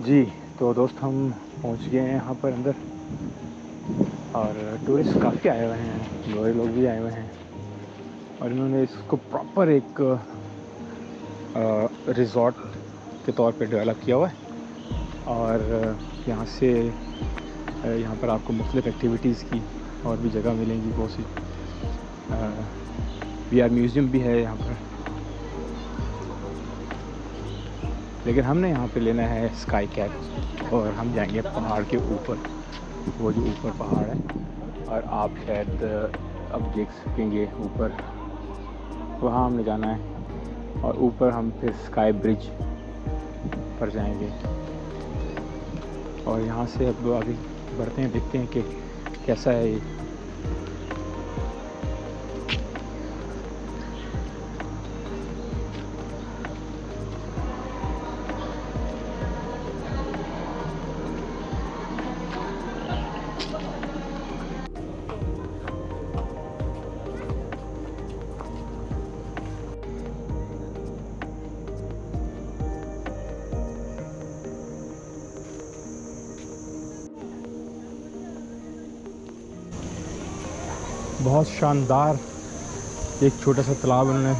जी, तो दोस्त हम पहुंच गए हैं यहाँ पर अंदर और टूरिस्ट काफ़ी आए हुए हैं, गोरे लोग भी आए हुए हैं और इन्होंने इसको प्रॉपर एक रिज़ॉर्ट के तौर पे डेवलप किया हुआ है। और यहाँ से यहाँ पर आपको मुख्तलिफ़ एक्टिविटीज़ की और भी जगह मिलेंगी बहुत सी। VR म्यूज़ियम भी है यहाँ पर, लेकिन हमने यहाँ पे लेना है स्काई कैप और हम जाएंगे पहाड़ के ऊपर, वो जो ऊपर पहाड़ है। और आप शायद अब देख सकेंगे ऊपर, वहाँ हमने जाना है और ऊपर हम फिर स्काई ब्रिज पर जाएंगे। और यहाँ से अब आगे बढ़ते हैं, देखते हैं कि कैसा है ये। बहुत शानदार एक छोटा सा तालाब उन्होंने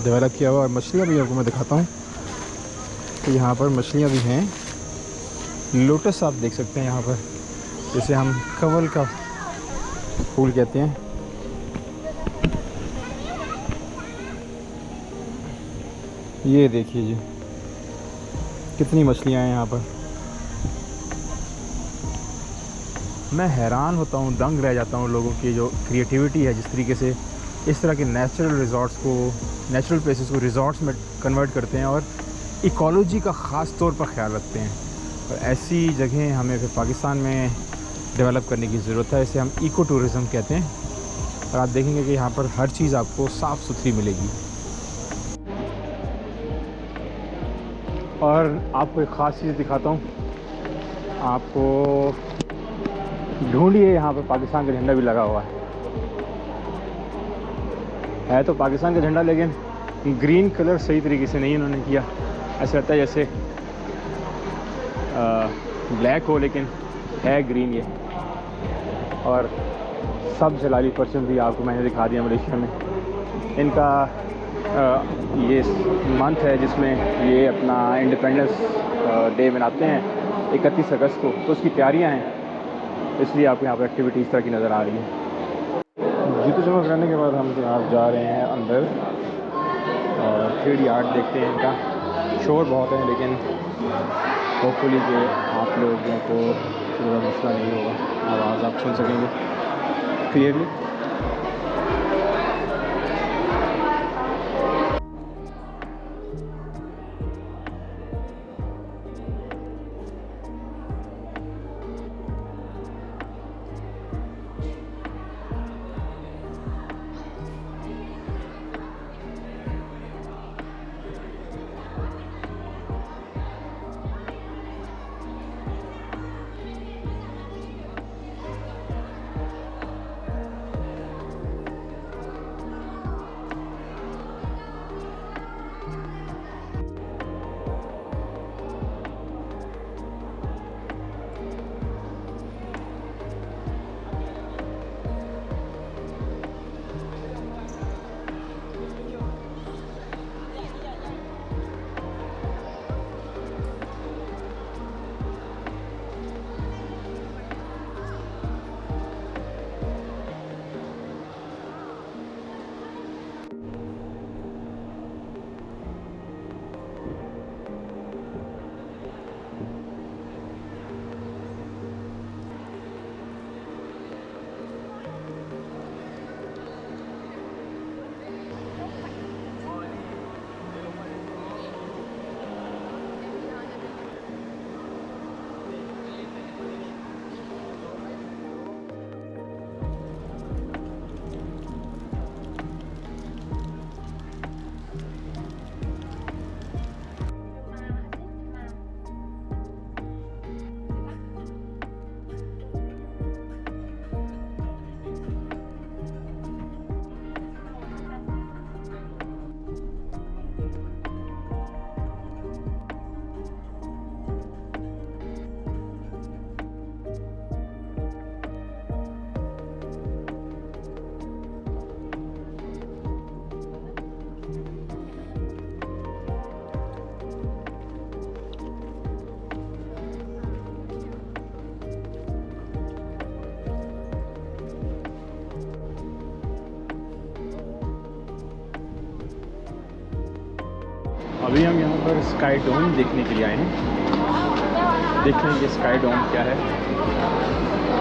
डेवलप किया हुआ और मछलियाँ भी आपको मैं दिखाता हूँ। तो यहाँ पर मछलियाँ भी हैं, लोटस आप देख सकते हैं यहाँ पर, जिसे हम कमल का फूल कहते हैं। ये देखिए जी, कितनी मछलियाँ हैं यहाँ पर। मैं हैरान होता हूँ, दंग रह जाता हूँ लोगों की जो क्रिएटिविटी है, जिस तरीके से इस तरह के नेचुरल रिज़ॉर्ट्स को, नेचुरल प्लेसेस को रिज़ॉर्ट्स में कन्वर्ट करते हैं और इकोलॉजी का ख़ास तौर पर ख्याल रखते हैं। और ऐसी जगहें हमें फिर पाकिस्तान में डेवलप करने की ज़रूरत है। इसे हम इको टूरिज़म कहते हैं। और आप देखेंगे कि यहाँ पर हर चीज़ आपको साफ़ सुथरी मिलेगी। और आपको एक ख़ास चीज़ दिखाता हूँ, आपको ढूंढिए, यहाँ पर पाकिस्तान का झंडा भी लगा हुआ है तो पाकिस्तान का झंडा, लेकिन ग्रीन कलर सही तरीके से नहीं उन्होंने किया। ऐसा लगता है जैसे ब्लैक हो, लेकिन है ग्रीन ये। और सब जलाली परचम भी आपको मैंने दिखा दिया मलेशिया में। इनका ये मंथ है जिसमें ये अपना इंडिपेंडेंस डे मनाते हैं 31 अगस्त को, तो उसकी तैयारियां हैं, इसलिए आपको यहाँ पर एक्टिविटी इस तरह की नज़र आ रही है। जूते जमा कराने के बाद हम आप जा रहे हैं अंदर और 3D आर्ट देखते हैं। इनका शोर बहुत है, लेकिन होपफुली कि आप लोगों को ज़्यादा मसला नहीं होगा, आवाज़ आप सुन सकेंगे क्लियरली। अभी हम यहाँ पर स्काई डोम देखने के लिए आए हैं। देख लें ये स्काई डोम क्या है।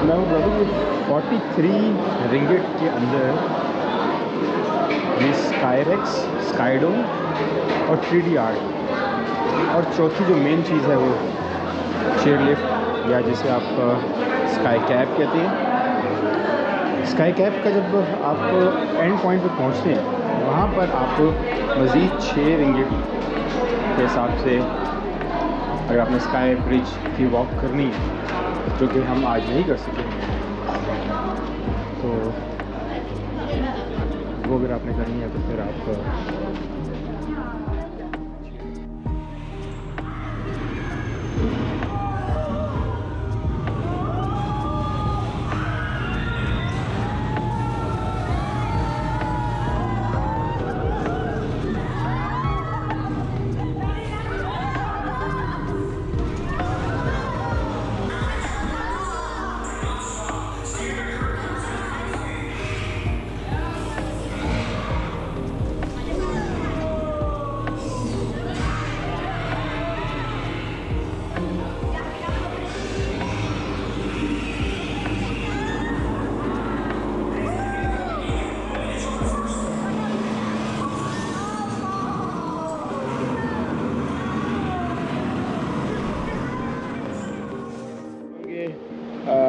मैं वो बता दूँ 43 रिंगिट के अंदर ये स्काईरेक्स, स्काई डोम और 3D आर्ट, और चौथी जो मेन चीज़ है वो चेयर लिफ्ट, या जिसे आप स्काई कैब कहते हैं। स्काई कैब का जब आप एंड पॉइंट पे पहुंचते हैं वहाँ पर आपको मज़ीद 6 रिंगिट के हिसाब से, अगर आपने स्काई ब्रिज की वॉक करनी है, जो कि हम आज नहीं कर सके, तो वो अगर आपने करनी है तो फिर आप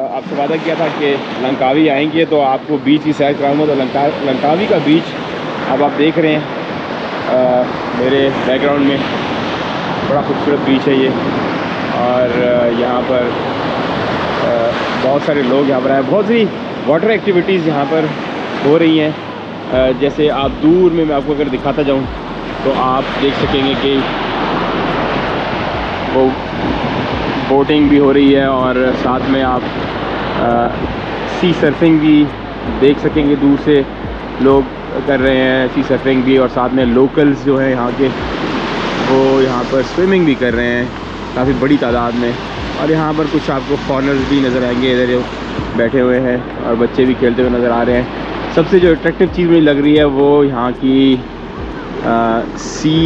आपसे वादा किया था कि लंकावी आएंगे तो आपको बीच की सैर कराऊंगा। तो लंकावी का बीच अब आप देख रहे हैं मेरे बैकग्राउंड में, बड़ा खूबसूरत बीच है ये। और यहाँ पर बहुत सारे लोग यहाँ पर आए, बहुत सी वाटर एक्टिविटीज़ यहाँ पर हो रही हैं। जैसे आप दूर में मैं आपको अगर दिखाता जाऊँ तो आप देख सकेंगे कि वो बोटिंग भी हो रही है, और साथ में आप सी सर्फिंग भी देख सकेंगे। दूर से लोग कर रहे हैं सी सर्फिंग भी, और साथ में लोकल्स जो हैं यहाँ के वो यहाँ पर स्विमिंग भी कर रहे हैं काफ़ी बड़ी तादाद में। और यहाँ पर कुछ आपको फॉरेनर्स भी नज़र आएंगे इधर जो बैठे हुए हैं, और बच्चे भी खेलते हुए नज़र आ रहे हैं। सबसे जो अट्रैक्टिव चीज़ मुझे लग रही है वो यहाँ की सी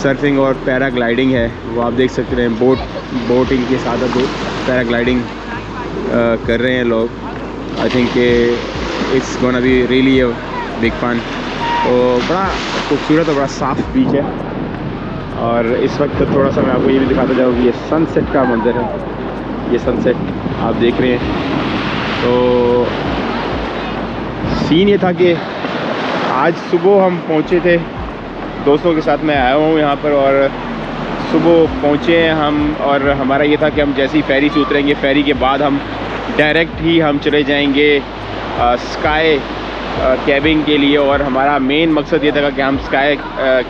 सर्फिंग और पैराग्लाइडिंग है। वो आप देख सकते हैं बोटिंग के साथ पैराग्लाइडिंग कर रहे हैं लोग। I think it's gonna be really a big fun. तो बड़ा खूबसूरत और बड़ा साफ़ बीच है। और इस वक्त थोड़ा सा मैं आपको ये भी दिखाता जाऊँ कि ये सनसेट का मंज़र है। ये सनसेट आप देख रहे हैं। तो सीन ये था कि आज सुबह हम पहुँचे थे, दोस्तों के साथ मैं आया हूँ यहाँ पर, और सुबह पहुँचे हैं हम। और हमारा ये था कि हम जैसे ही फेरी से उतरेंगे, फेरी के बाद हम डायरेक्ट ही हम चले जाएंगे स्काई कैबिंग के लिए। और हमारा मेन मकसद ये था कि हम स्काई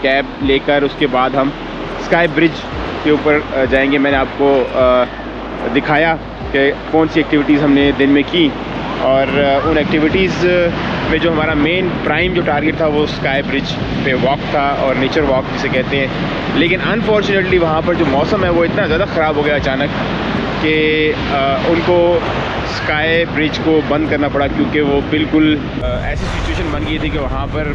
कैब लेकर उसके बाद हम स्काई ब्रिज के ऊपर जाएंगे। मैंने आपको दिखाया कि कौन सी एक्टिविटीज़ हमने दिन में की, और उन एक्टिविटीज़ में जो हमारा मेन प्राइम जो टारगेट था वो स्काई ब्रिज पे वॉक था, और नेचर वॉक जिसे कहते हैं। लेकिन अनफॉर्चुनेटली वहाँ पर जो मौसम है वो इतना ज़्यादा ख़राब हो गया अचानक कि उनको स्काई ब्रिज को बंद करना पड़ा, क्योंकि वो बिल्कुल ऐसी सिचुएशन बन गई थी कि वहाँ पर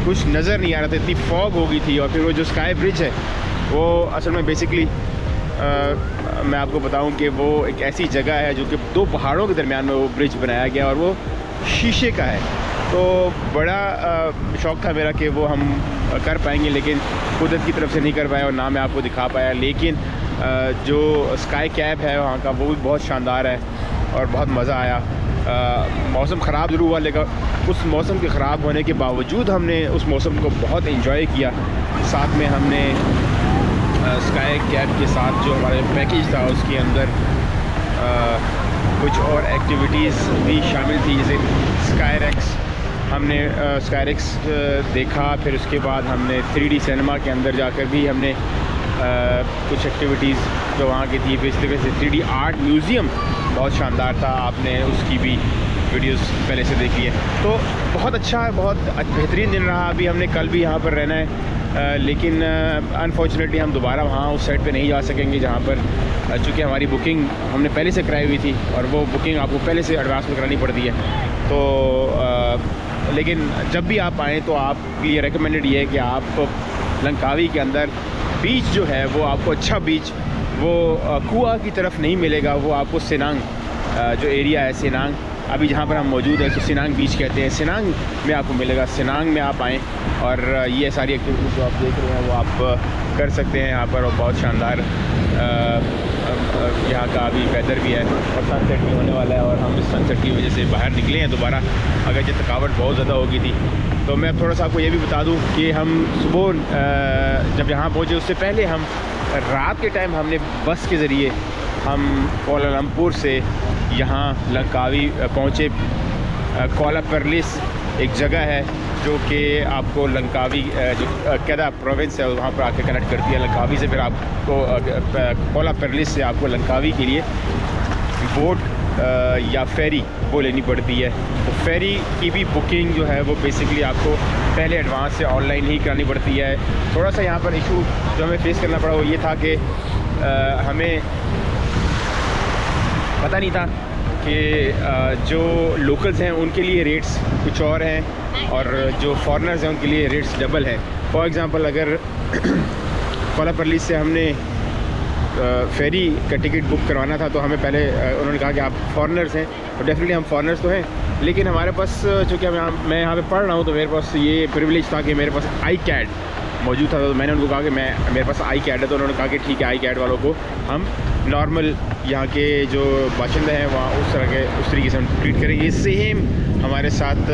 कुछ नज़र नहीं आ रहा था, इतनी फॉग हो गई थी। और फिर वो जो स्काई ब्रिज है वो असल में बेसिकली मैं आपको बताऊं कि वो एक ऐसी जगह है जो कि 2 पहाड़ों के दरमियान में वो ब्रिज बनाया गया, और वो शीशे का है। तो बड़ा शौक़ था मेरा कि वो हम कर पाएंगे, लेकिन कुदरत की तरफ से नहीं कर पाया और ना मैं आपको दिखा पाया। लेकिन जो स्काई कैब है वहाँ का वो भी बहुत शानदार है और बहुत मज़ा आया। मौसम ख़राब ज़रूर हुआ, लेकिन उस मौसम के ख़राब होने के बावजूद हमने उस मौसम को बहुत एंजॉय किया। साथ में हमने स्काई कैब के साथ जो हमारा पैकेज था उसके अंदर कुछ और एक्टिविटीज़ भी शामिल थी, जैसे स्काईरेक्स। हमने स्काईरेक्स देखा, फिर उसके बाद हमने 3D सिनेमा के अंदर जाकर भी हमने कुछ एक्टिविटीज़ जो वहाँ की थी। इस तरीके से 3D आर्ट म्यूज़ियम बहुत शानदार था, आपने उसकी भी वीडियोस पहले से देखी है। तो बहुत अच्छा है, बहुत बेहतरीन दिन रहा। अभी हमने कल भी यहाँ पर रहना है, लेकिन अनफॉर्चुनेटली हम दोबारा वहाँ उस साइड पे नहीं जा सकेंगे जहाँ पर चूँकि हमारी बुकिंग हमने पहले से कराई हुई थी, और वो बुकिंग आपको पहले से एडवांस में करानी पड़ती है। तो लेकिन जब भी आप आएँ तो आपके लिए रिकमेंडेड ये है कि आप लंकावी के अंदर बीच जो है वो आपको अच्छा बीच वो कुआ की तरफ नहीं मिलेगा, वो आपको सिनांग जो एरिया है, सिनांग अभी जहाँ पर हम मौजूद हैं, तो सिनांग बीच कहते हैं, सिनांग में आपको मिलेगा। सिनांग में आप आएँ और ये सारी एक्टिविटीज़ जो आप देख रहे हैं वो आप कर सकते हैं यहाँ पर। और बहुत शानदार यहाँ का अभी वेदर भी है और सनसेट भी होने वाला है। और हम इस सनसेट की वजह से बाहर निकले हैं दोबारा, अगर जो थकावट बहुत ज़्यादा हो गई थी। तो मैं थोड़ा सा आपको ये भी बता दूँ कि हम सुबह जब यहाँ पहुँचे उससे पहले हम रात के टाइम हमने बस के ज़रिए हम कोलालमपुर से यहाँ लंकावी पहुँचे। कोला परलिस एक जगह है जो कि आपको लंकावी जो केदा प्रोविंस है वहाँ पर आके कनेक्ट करती है लंकावी से। फिर आपको कोला परलिस से आपको लंकावी के लिए बोट या फेरी वो लेनी पड़ती है। तो फेरी की भी बुकिंग जो है वो बेसिकली आपको पहले एडवांस से ऑनलाइन ही करनी पड़ती है। थोड़ा सा यहाँ पर इशू जो हमें फेस करना पड़ा वो ये था कि हमें पता नहीं था कि जो लोकल्स हैं उनके लिए रेट्स कुछ और हैं और जो फॉरेनर्स हैं उनके लिए रेट्स डबल है। फॉर एग्ज़ाम्पल अगर कोला परलिस से हमने फेरी का टिकट बुक करवाना था तो हमें पहले उन्होंने कहा कि आप फॉरेनर्स हैं, तो डेफिनेटली हम फॉरेनर्स तो हैं, लेकिन हमारे पास चूँकि मैं यहाँ पे पढ़ रहा हूँ तो मेरे पास ये प्रिविलेज था कि मेरे पास आई कैड मौजूद था। तो मैंने उनको कहा कि मेरे पास आई कैड है, तो उन्होंने कहा कि ठीक है, आई कैड वालों को हम नॉर्मल यहाँ के जो बाशिंदे हैं वहाँ उस तरीके से हम ट्रीट करेंगे। सेम हमारे साथ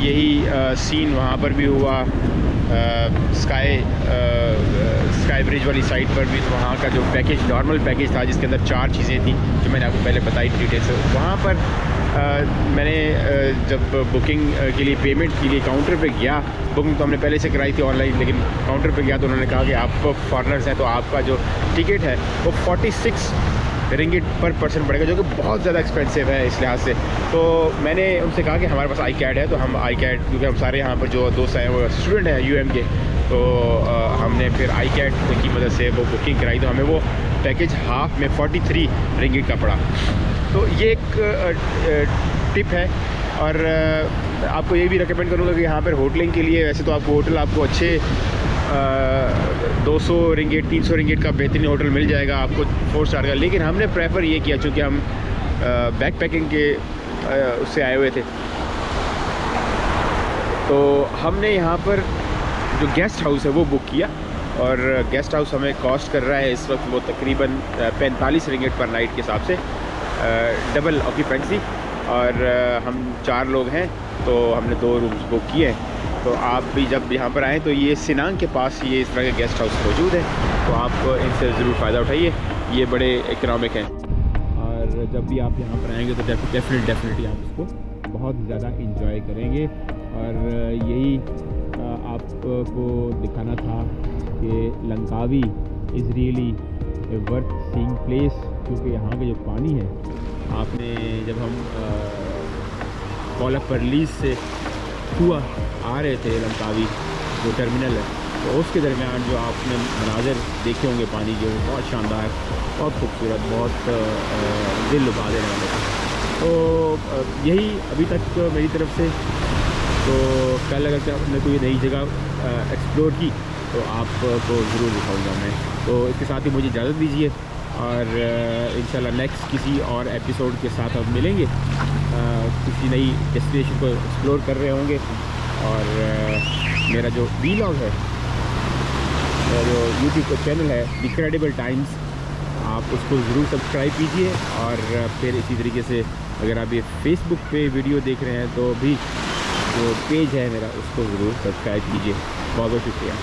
यही सीन वहाँ पर भी हुआ, स्काई ब्रिज वाली साइड पर भी। तो वहाँ का जो पैकेज नॉर्मल पैकेज था जिसके अंदर 4 चीज़ें थी जो मैंने आपको पहले बताई डिटेल से, वहाँ पर मैंने जब बुकिंग के लिए पेमेंट के लिए काउंटर पे गया, बुकिंग तो हमने पहले से कराई थी ऑनलाइन, लेकिन काउंटर पे गया तो उन्होंने कहा कि आप फॉरेनर्स हैं तो आपका जो टिकट है वो 46 रिंगिट पर पर्सन पड़ेगा, जो कि बहुत ज़्यादा एक्सपेंसिव है इस लिहाज से। तो मैंने उनसे कहा कि हमारे पास आई कैड है, तो हम आई कैड, क्योंकि हम सारे यहाँ पर जो दोस्त हैं वो स्टूडेंट हैं UM के, तो हमने फिर आई कैड की मदद से वो बुकिंग कराई, तो हमें वो पैकेज हाफ में 43 रिंगिट का पड़ा। तो ये एक टिप है। और आपको ये भी रिकमेंड करूँगा कि यहाँ पर होटलिंग के लिए वैसे तो आपको होटल आपको अच्छे 200 रिंगिट 300 रिंगिट का बेहतरीन होटल मिल जाएगा आपको 4 स्टार का, लेकिन हमने प्रेफर ये किया चूँकि हम बैक पैकिंग के उससे आए हुए थे, तो हमने यहाँ पर जो गेस्ट हाउस है वो बुक किया। और गेस्ट हाउस हमें कॉस्ट कर रहा है इस वक्त वो तकरीबन 45 रिंगिट पर नाइट के हिसाब से, डबल ऑक्यूपेंसी। और हम 4 लोग हैं तो हमने 2 रूम्स बुक किए हैं। तो आप भी जब यहाँ पर आएँ तो ये सिनांग के पास ये इस तरह के गेस्ट हाउस मौजूद है, तो आप इनसे ज़रूर फ़ायदा उठाइए, ये बड़े इकनॉमिक हैं। और जब भी आप यहाँ पर आएँगे तो डेफिनेटली आप इसको बहुत ज़्यादा इंजॉय करेंगे। और यही आपको दिखाना था कि Langkawi is really a worth seeing place, क्योंकि यहाँ का जो पानी है, आपने जब हम कोला परलिस से कुआ आ रहे थे लंकावी जो टर्मिनल है, तो उसके दरमियान जो आपने मनाज़र देखे होंगे पानी के, वो बहुत शानदार, बहुत खूबसूरत, बहुत दिल लुभा देने वाले। तो यही अभी तक मेरी तरफ से। तो कल अगर आपने कोई नई जगह एक्सप्लोर की तो आपको ज़रूर दिखाऊंगा मैं। तो इसके साथ ही मुझे इजाज़त दीजिए और इंशाल्लाह नेक्स्ट किसी और एपिसोड के साथ हम मिलेंगे, किसी नई डेस्टिनेशन को एक्सप्लोर कर रहे होंगे। और मेरा जो व्लॉग है, जो यूट्यूब का चैनल है द क्रेडिबल टाइम्स, आप उसको ज़रूर सब्सक्राइब कीजिए। और फिर इसी तरीके से अगर आप ये फेसबुक पे वीडियो देख रहे हैं तो भी जो पेज है मेरा उसको ज़रूर सब्सक्राइब कीजिए। बहुत बहुत शुक्रिया।